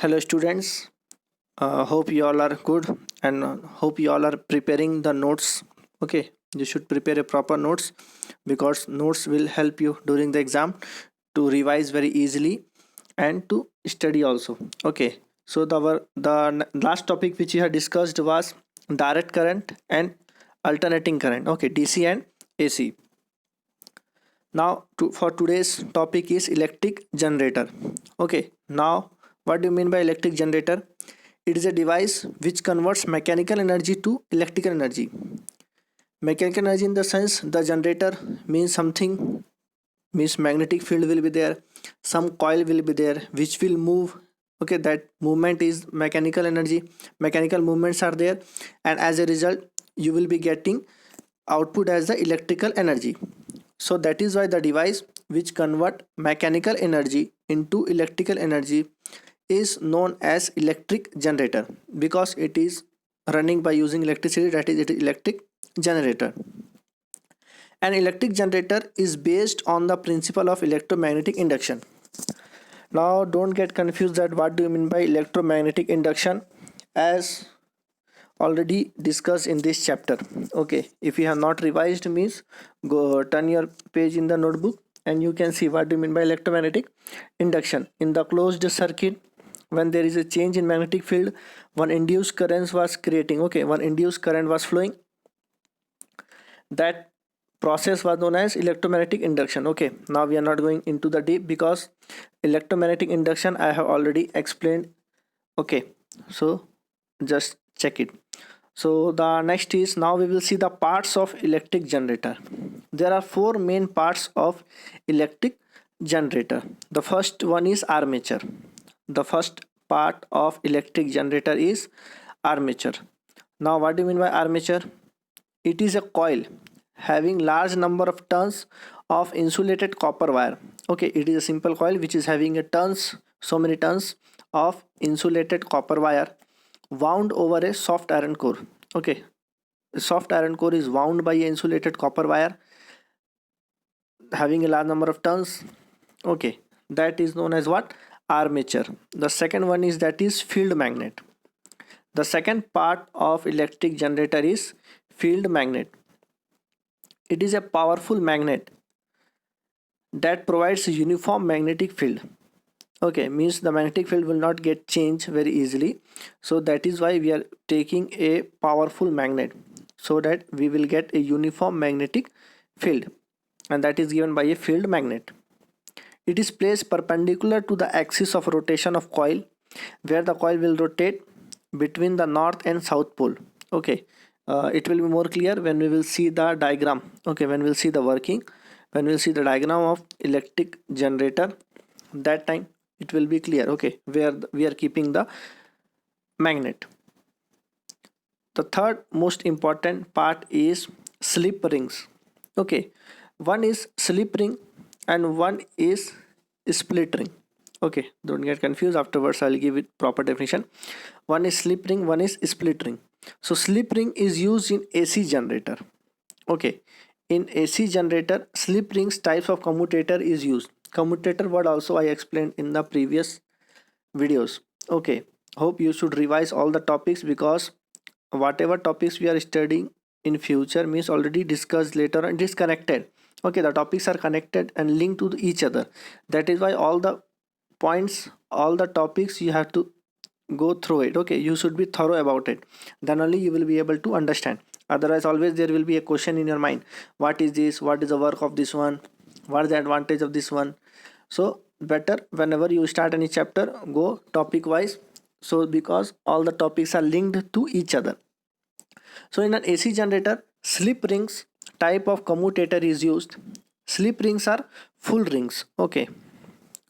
Hello, students. Hope you all are good and hope you all are preparing the notes. Okay, you should prepare a proper notes because notes will help you during the exam to revise very easily and to study also. Okay, so last topic which we had discussed was direct current and alternating current. Okay, DC and AC. Now for today's topic is electric generator. Okay, now what do you mean by electric generator? It is a device which converts mechanical energy to electrical energy. Mechanical energy in the sense the generator means something, means magnetic field will be there, some coil will be there which will move. Okay, that movement is mechanical energy, mechanical movements are there, and as a result you will be getting output as the electrical energy. So that is why the device which convert mechanical energy into electrical energy is known as electric generator, because it is running by using electricity, that is it is electric generator. An electric generator is based on the principle of electromagnetic induction. Now don't get confused that what do you mean by electromagnetic induction, as already discussed in this chapter. Okay, if you have not revised means go turn your page in the notebook and you can see what do you mean by electromagnetic induction. In the closed circuit, when there is a change in magnetic field, one induced current was creating. Okay, one induced current was flowing. That process was known as electromagnetic induction. Okay, now we are not going into the deep because electromagnetic induction I have already explained. Okay, so just check it. So the next is, now we will see the parts of electric generator. There are four main parts of electric generator. The first one is armature. The first part of electric generator is armature. Now what do you mean by armature? It is a coil having large number of turns of insulated copper wire. Okay, it is a simple coil which is having a turns, so many turns of insulated copper wire wound over a soft iron core. Okay, a soft iron core is wound by a insulated copper wire having a large number of turns. Okay, that is known as what? Armature. The second one is, that is field magnet. The second part of electric generator is field magnet. It is a powerful magnet that provides a uniform magnetic field. Okay, means the magnetic field will not get changed very easily, so that is why we are taking a powerful magnet, so that we will get a uniform magnetic field, and that is given by a field magnet. It is placed perpendicular to the axis of rotation of coil, where the coil will rotate between the north and south pole. Okay, it will be more clear when we will see the diagram. Okay, when we'll see the working, when we'll see the diagram of electric generator, that time it will be clear. Okay, where we are keeping the magnet. The third most important part is slip rings. Okay, one is slip ring and one is split ring. Okay, don't get confused, afterwards I'll give it proper definition. One is slip ring, one is split ring. So slip ring is used in AC generator. Okay, in AC generator, slip rings types of commutator is used. Commutator word also I explained in the previous videos. Okay, hope you should revise all the topics, because whatever topics we are studying in future means already discussed later and disconnected. Okay, the topics are connected and linked to each other. That is why all the points, all the topics you have to go through it. Okay, you should be thorough about it, then only you will be able to understand. Otherwise always there will be a question in your mind, what is this, what is the work of this one, what is the advantage of this one. So better whenever you start any chapter, go topic wise, so because all the topics are linked to each other. So in an AC generator, slip rings type of commutator is used. Slip rings are full rings. Okay,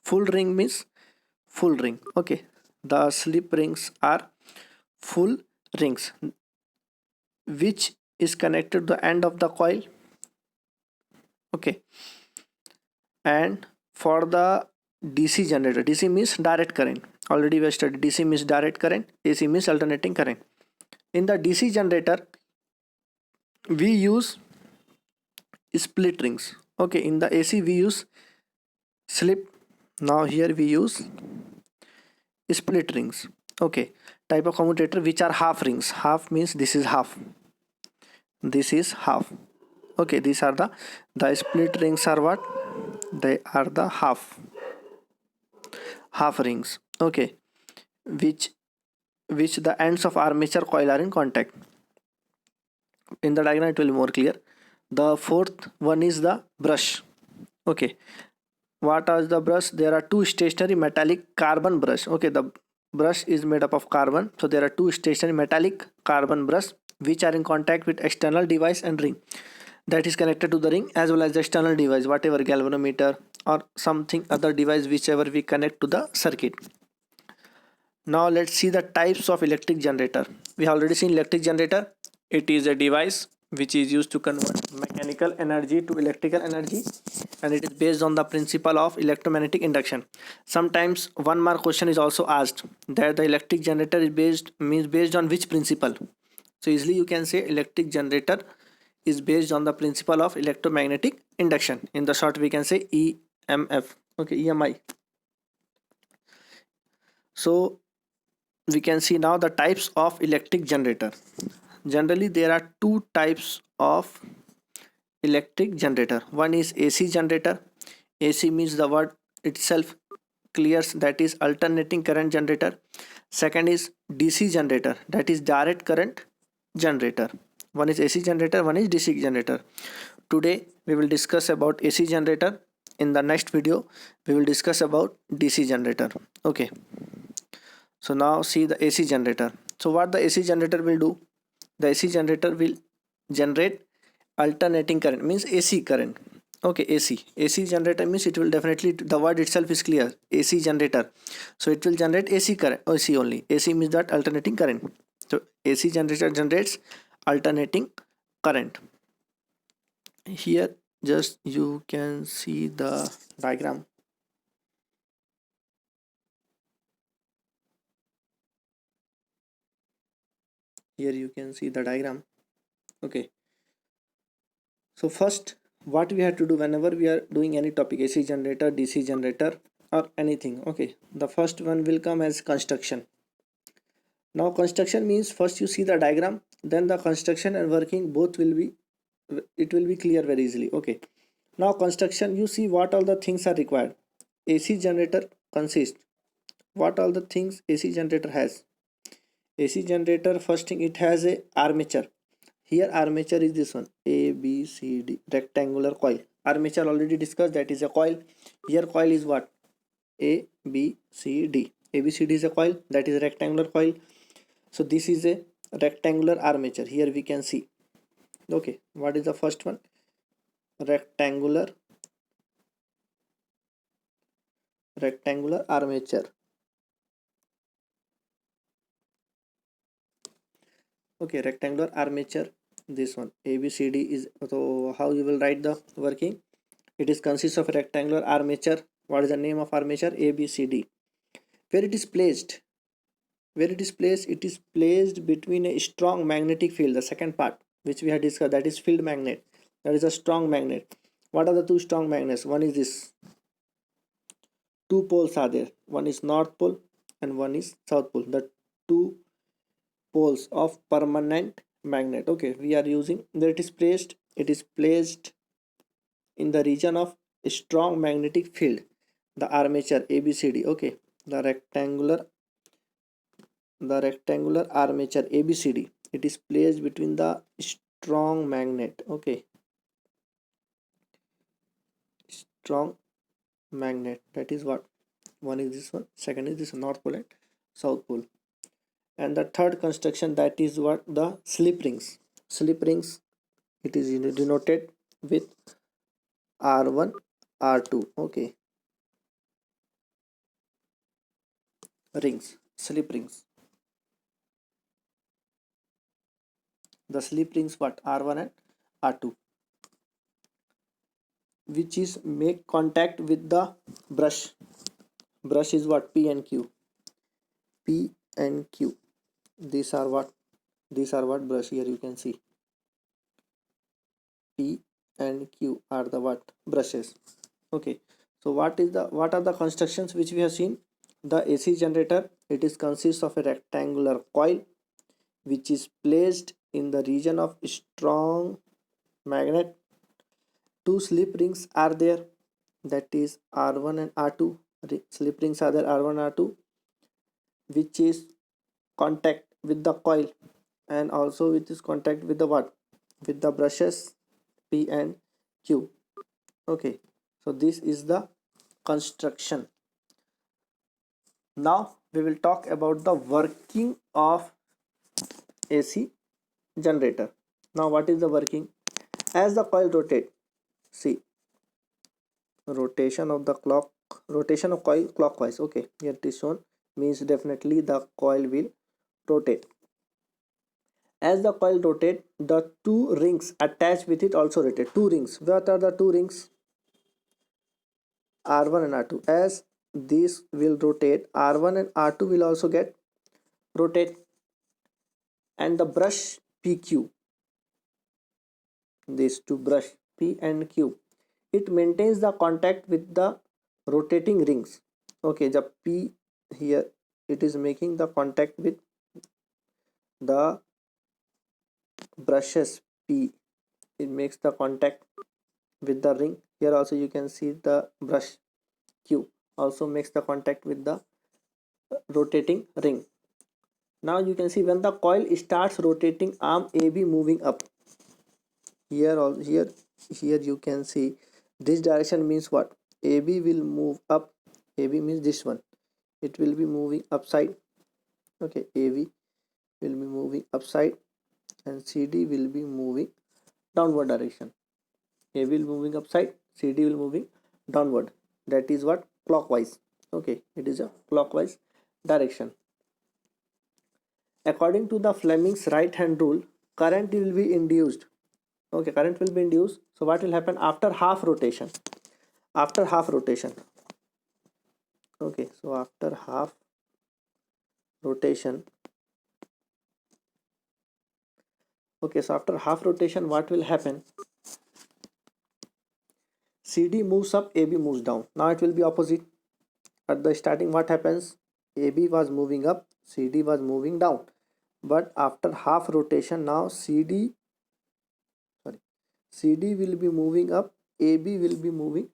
full ring means full ring. Okay, the slip rings are full rings which is connected to the end of the coil. Okay, and for the DC generator, DC means direct current, already we have studied. DC means direct current, AC means alternating current. In the DC generator we use split rings. Okay, in the AC we use slip. Now here we use split rings. Okay, type of commutator which are half rings. Half means this is half, this is half. Okay, these are the split rings are what? They are the half rings. Okay, which the ends of armature coil are in contact. In the diagram it will be more clear. The fourth one is the brush. Okay, what are the brush? There are two stationary metallic carbon brush. Okay, the brush is made up of carbon, so there are two stationary metallic carbon brush which are in contact with external device and ring that is connected to the ring, as well as the external device, whatever galvanometer or something other device whichever we connect to the circuit. Now let's see the types of electric generator. We have already seen electric generator. It is a device which is used to convert mechanical energy to electrical energy, and it is based on the principle of electromagnetic induction. Sometimes one mark question is also asked that the electric generator is based on which principle. So easily you can say electric generator is based on the principle of electromagnetic induction. In the short we can say EMF. Okay, EMI. So we can see now the types of electric generator. Generally there are two types of electric generator. One is AC generator. AC means the word itself clears, that is alternating current generator. Second is DC generator, that is direct current generator. One is AC generator, one is DC generator. Today we will discuss about AC generator. In the next video we will discuss about DC generator. Okay, so now see the AC generator. So what the AC generator will do? The AC generator will generate alternating current, means AC current. Okay, AC generator means it will definitely, the word itself is clear, AC generator. So it will generate AC current, AC only. AC means that alternating current. So AC generator generates alternating current. Here just you can see the diagram. Here you can see the diagram. Okay, so first what we have to do whenever we are doing any topic, AC generator, DC generator or anything, okay, the first one will come as construction. Now construction means first you see the diagram, then the construction and working both will be, it will be clear very easily. Okay, now construction, you see what all the things are required. AC generator consists, what all the things AC generator has? AC generator, first thing, it has a armature. Here armature is this one, A B C D, rectangular coil. Armature already discussed, that is a coil. Here coil is what? A B C D. A B C D is a coil, that is a rectangular coil. So this is a rectangular armature. Here we can see. Okay, what is the first one? Rectangular armature. Okay, rectangular armature, this one ABCD is. So how you will write the working? It is consists of rectangular armature. What is the name of armature? ABCD. Where it is placed? It is placed between a strong magnetic field, the second part which we have discussed, that is field magnet. That is a strong magnet. What are the two strong magnets? One is this, two poles are there, one is north pole and one is south pole, the two poles of permanent magnet. Okay, we are using that, it is placed in the region of a strong magnetic field, the armature ABCD. Okay, the rectangular armature ABCD, it is placed between the strong magnet. Okay, strong magnet, that is what, one is this one, second is this north pole and south pole. And the third construction, that is what, the slip rings. It is denoted with R1 R2. Okay, slip rings. The slip rings what? R1 and R2, which is make contact with the brush. Brush is what? P and Q. These are what brush? Here you can see P and Q are the what? Brushes. Okay, so what are the constructions which we have seen? The AC generator, it is consists of a rectangular coil which is placed in the region of strong magnet. Two slip rings are there, that is R1 and R2. Slip rings are there, R1 R2, which is contact with the coil, and also which is contact with the what, with the brushes P and Q. Okay, so this is the construction. Now we will talk about the working of AC generator. Now what is the working? As the coil rotate, see, rotation of coil clockwise. Okay, here it is shown, means definitely the coil will rotate. As the coil rotate, the two rings attached with it also rotate. Two rings, what are the two rings? R1 and R2. As this will rotate, R1 and R2 will also get rotate. And the brush PQ, these two brush P and Q, it maintains the contact with the rotating rings. Okay, the P here, it is making the contact with the brushes P. It makes the contact with the ring. Here also you can see the brush Q also makes the contact with the rotating ring. Now you can see when the coil starts rotating, arm AB moving up. Here you can see this direction means what? AB will move up. AB means this one. It will be moving upside. Okay, AB will be moving upside and CD will be moving downward direction. AB will moving upside, CD will moving downward. That is what? Clockwise. Okay, it is a clockwise direction. According to the Fleming's right hand rule, current will be induced. Okay, current will be induced. So what will happen after half rotation? After half rotation. Okay, so after half rotation. Okay, so after half rotation, what will happen? CD moves up, AB moves down. Now it will be opposite. At the starting, what happens? AB was moving up, CD was moving down. But after half rotation, now CD will be moving up, AB will be moving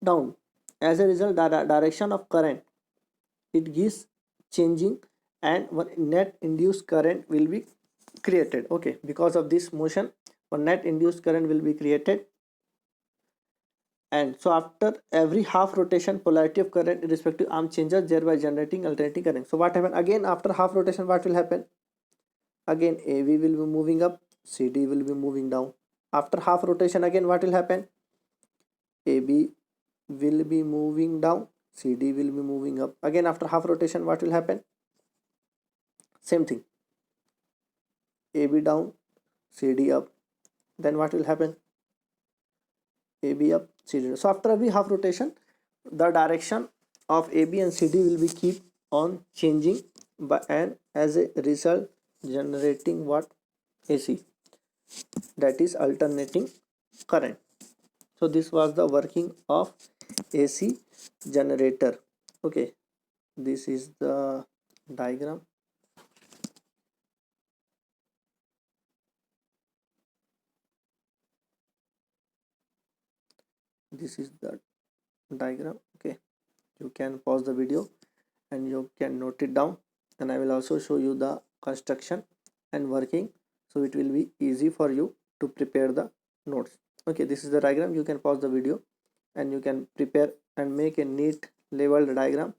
down. As a result, the direction of current, it gives changing, and one net induced current will be created. Okay, because of this motion, one net induced current will be created. And so after every half rotation, polarity of current in respective arm changes, thereby generating alternating current. So what happen again after half rotation? What will happen? Again AB will be moving up, CD will be moving down. After half rotation, again what will happen? AB will be moving down, CD will be moving up. Again after half rotation, what will happen? Same thing, AB down, CD up. Then what will happen? AB up, CD. So after every half rotation, the direction of AB and CD will be keep on changing, and as a result generating what? AC, that is alternating current. So this was the working of AC generator. Okay, this is the diagram. This is the diagram. Okay, you can pause the video and you can note it down, and I will also show you the construction and working, so it will be easy for you to prepare the notes. Okay, this is the diagram. You can pause the video and you can prepare and make a neat labeled diagram,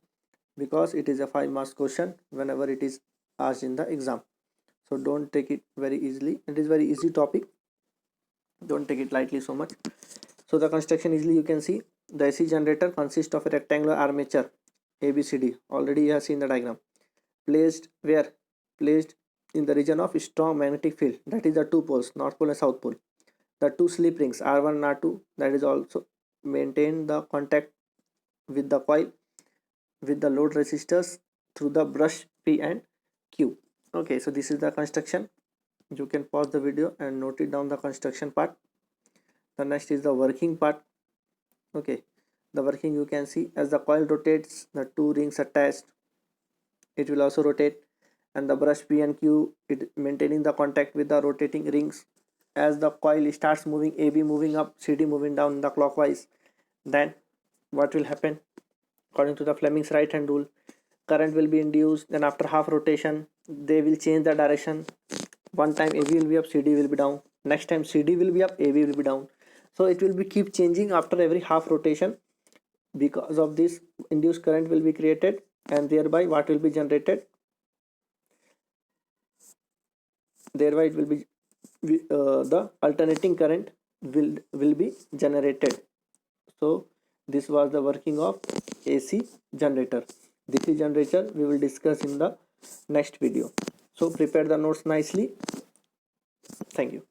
because it is a 5 marks question whenever it is asked in the exam. So don't take it very easily. It is very easy topic, don't take it lightly so much. So the construction, easily you can see, the AC generator consists of a rectangular armature ABCD. Already you have seen the diagram. Placed where? Placed in the region of strong magnetic field, that is the two poles, north pole and south pole. The two slip rings R1 and R2, that is also maintain the contact with the coil with the load resistors through the brush P and Q. Okay, so this is the construction. You can pause the video and note it down, the construction part. The next is the working part. Okay, The working you can see, as the coil rotates, the two rings attached, it will also rotate, and the brush P and Q, it maintaining the contact with the rotating rings. As the coil starts moving, AB moving up, CD moving down in the clockwise, then what will happen? According to the Fleming's right hand rule, current will be induced. Then after half rotation, they will change the direction. One time AB will be up, CD will be down. Next time CD will be up, AB will be down. So it will be keep changing after every half rotation. Because of this, induced current will be created, and thereby what will be generated? Thereby it will be the alternating current will be generated. So this was the working of AC generator. DC generator we will discuss in the next video. So prepare the notes nicely. Thank you.